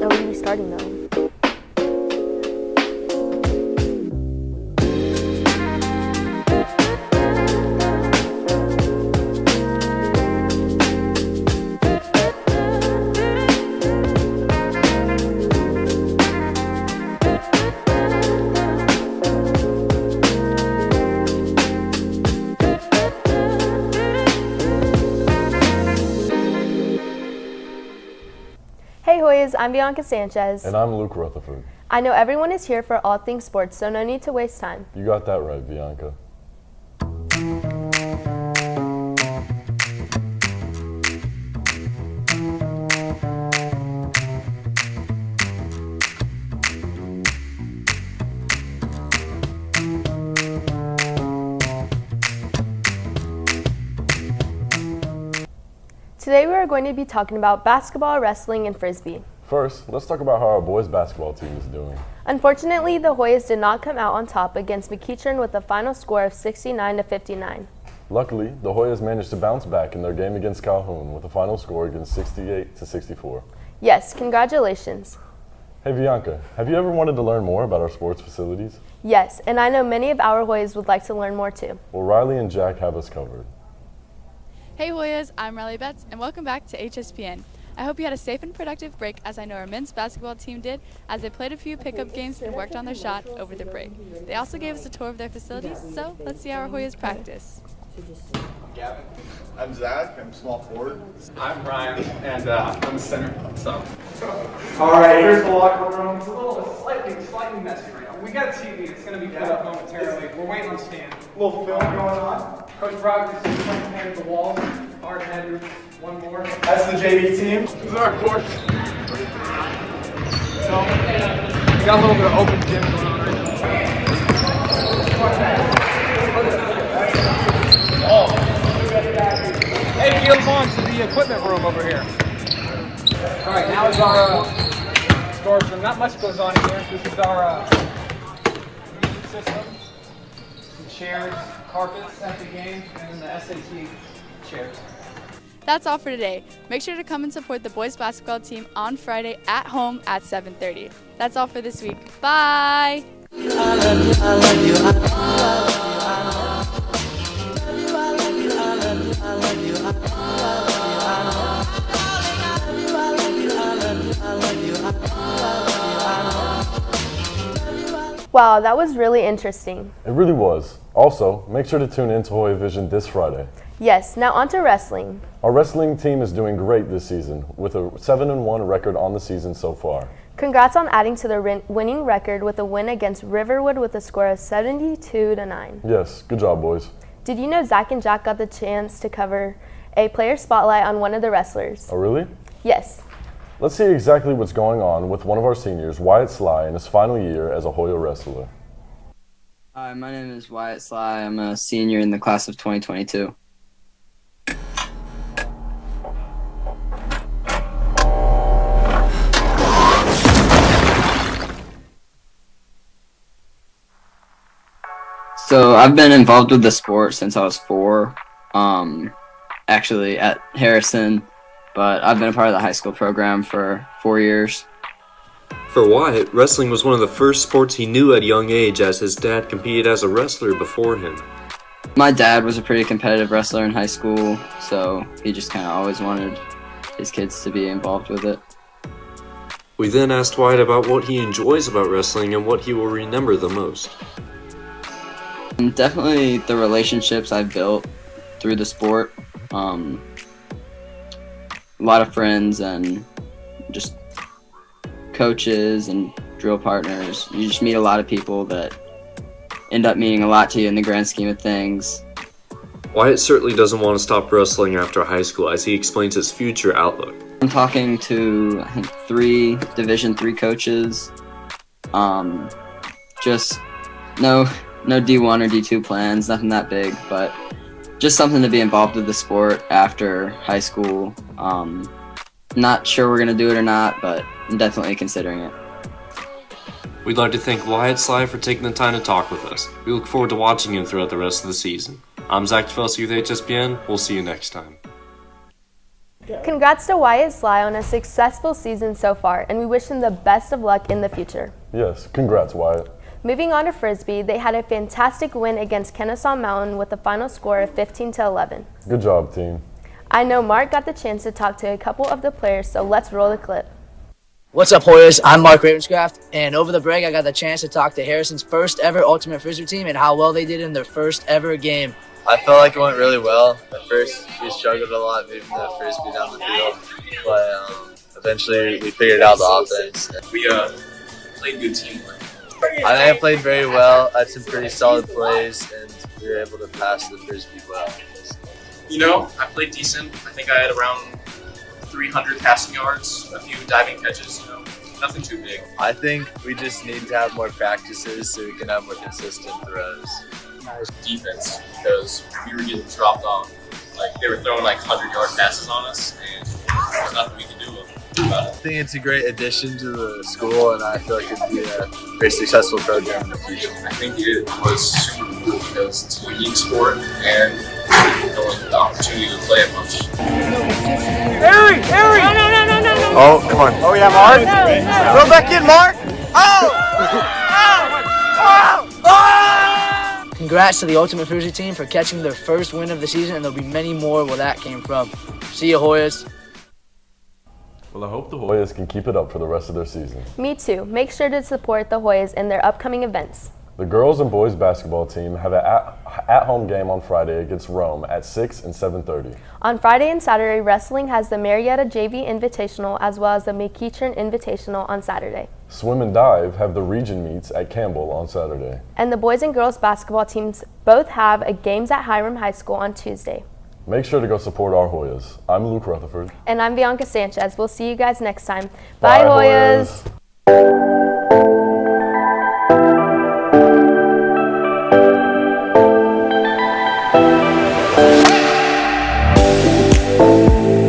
Are we going to be starting though? Hey Hoyas, I'm Bianca Sanchez. And I'm Luke Rutherford. I know everyone is here for all things sports, so no need to waste time. You got that right, Bianca. Today we are going to be talking about basketball, wrestling, and Frisbee. First, let's talk about how our boys basketball team is doing. Unfortunately, the Hoyas did not come out on top against McEachern with a final score of 69-59. Luckily, the Hoyas managed to bounce back in their game against Calhoun with a final score against 68-64. Yes, congratulations. Hey Bianca, have you ever wanted to learn more about our sports facilities? Yes, and I know many of our Hoyas would like to learn more too. Well, Riley and Jack have us covered. Hey Hoyas, I'm Riley Betts, and welcome back to HSPN. I hope you had a safe and productive break, as I know our men's basketball team did, as they played a few pickup games and worked on their shot over the break. They also gave us a tour of their facilities, so let's see how our Hoyas practice. I'm Gavin. I'm Zach. I'm small forward. I'm Brian, and I'm a center. So. All right, here's the locker room. It's a little slightly messy right now. We got TV. It's going to be put up momentarily. We're waiting on Stan. A little film going on. Coach Brock is just trying to paint the walls. Hard headers. One more. That's the JV team. This is our court. So, we got a little bit of open gym going on right now. Hey, get them on to the equipment room over here. All right, now is our storage room. Not much goes on here. This is our music system. Some chairs, carpets at the game, and the SAT chairs. That's all for today. Make sure to come and support the boys basketball team on Friday at home at 7:30. That's all for this week. Bye! Wow, that was really interesting. It really was. Also, make sure to tune in to Hoya Vision this Friday. Yes, now on to wrestling. Our wrestling team is doing great this season, with a 7-1 record on the season so far. Congrats on adding to the winning record with a win against Riverwood with a score of 72-9. Yes, good job, boys. Did you know Zach and Jack got the chance to cover a player spotlight on one of the wrestlers? Oh, really? Yes. Let's see exactly what's going on with one of our seniors, Wyatt Sly, in his final year as a Hoya wrestler. Hi, my name is Wyatt Sly. I'm a senior in the class of 2022. So I've been involved with the sport since I was 4, actually at Harrison, but I've been a part of the high school program for 4 years. For Wyatt, wrestling was one of the first sports he knew at a young age, as his dad competed as a wrestler before him. My dad was a pretty competitive wrestler in high school, so he just kind of always wanted his kids to be involved with it. We then asked Wyatt about what he enjoys about wrestling and what he will remember the most. Definitely the relationships I've built through the sport. A lot of friends and just coaches and drill partners. You just meet a lot of people that end up meaning a lot to you in the grand scheme of things. Wyatt certainly doesn't want to stop wrestling after high school, as he explains his future outlook. I'm talking to, I think, 3 Division III coaches. Just no D1 or D2 plans, nothing that big, but just something to be involved with the sport after high school. Not sure we're going to do it or not, but I'm definitely considering it. We'd like to thank Wyatt Sly for taking the time to talk with us. We look forward to watching him throughout the rest of the season. I'm Zach Tefelsky with HSPN. We'll see you next time. Congrats to Wyatt Sly on a successful season so far, and we wish him the best of luck in the future. Yes, congrats, Wyatt. Moving on to Frisbee, they had a fantastic win against Kennesaw Mountain with a final score of 15-11. Good job, team. I know Mark got the chance to talk to a couple of the players, so let's roll the clip. What's up, Hoyas? I'm Mark Ravenscraft, and over the break I got the chance to talk to Harrison's first ever Ultimate Frisbee team and how well they did in their first ever game. I felt like it went really well. At first, we struggled a lot moving the Frisbee down the field, but eventually we figured out the offense. We played good teamwork. I think I played very well. I had some pretty solid plays, and we were able to pass the Frisbee well. You know, I played decent. I think I had around 300 passing yards, a few diving catches, nothing too big. I think we just need to have more practices so we can have more consistent throws. Defense, because we were getting dropped off. Like, they were throwing 100-yard passes on us, and there's nothing we could do about it. I think it's a great addition to the school, and I feel like it'd be a very successful program in the future. I think it was super cool because it's a unique sport, and the opportunity to play it much. Harry! No. Oh, come on. Oh, yeah, Mark? Go back in, Mark! Congrats to the Ultimate Frisbee team for catching their first win of the season, and there'll be many more where that came from. See you, Hoyas. Well, I hope the Hoyas can keep it up for the rest of their season. Me too. Make sure to support the Hoyas in their upcoming events. The girls and boys basketball team have an at-home game on Friday against Rome at 6 and 7:30. On Friday and Saturday, wrestling has the Marietta JV Invitational as well as the McEachern Invitational on Saturday. Swim and dive have the region meets at Campbell on Saturday. And the boys and girls basketball teams both have a games at Hiram High School on Tuesday. Make sure to go support our Hoyas. I'm Luke Rutherford. And I'm Bianca Sanchez. We'll see you guys next time. Bye, Hoyas.